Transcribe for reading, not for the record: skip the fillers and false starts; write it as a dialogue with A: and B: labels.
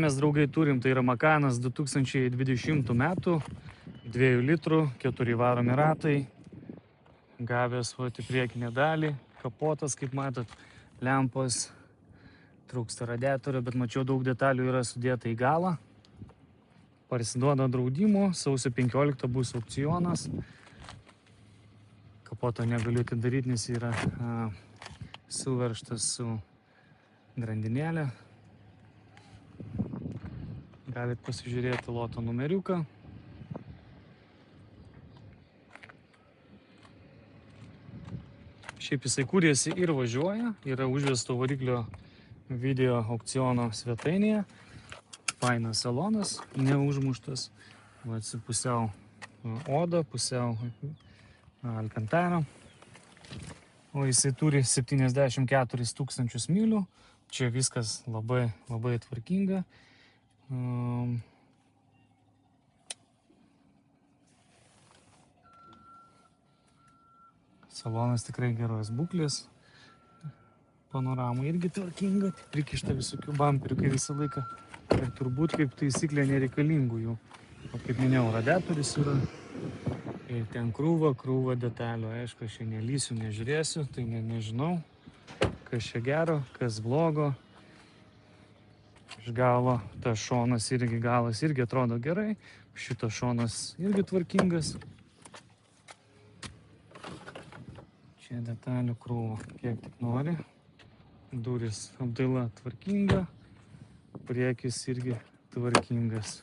A: Mes draugai turim, tai yra Makanas 2020 metų, 2 litrų, 4 varomi ratai, gavęs į priekinę dalį, kapotas, kaip matot, lempos, trūksta radiatorio, bet mačiau daug detalių yra sudėta į galą. Parsiduoda draudimo, sausio 15 bus aukcionas. Kapoto negaliu atidaryti, nes yra suveržtas su grandinėlė. Galit pasižiūrėti loto numeriuką. Šiaip jisai kūrėsi ir važiuoja, yra užvesto variklio video aukciono svetainėje. Fainas salonas, neužmuštas, pusiau oda, pusiau alkantara. O jisai turi 74 000 mylių. Čia viskas labai tvarkinga. Salonas tikrai geros būklės. Panorama irgi tvarkinga, prikišta visokių bamperių, kai visą laiką. Ir turbūt kaip taisyklė nereikalingų jų. O kaip minėjau, radiatorius yra. Ir ten krūva detalių. Aišku, aš čia nelysiu, nežiūrėsiu, tai nežinau, kas čia gero, kas blogo. Iš galo tas šonas galas irgi atrodo gerai. Šitas šonas irgi tvarkingas. Čia detalių krūva, kiek tik nori. Durys apdaila tvarkinga. Priekis irgi tvarkingas.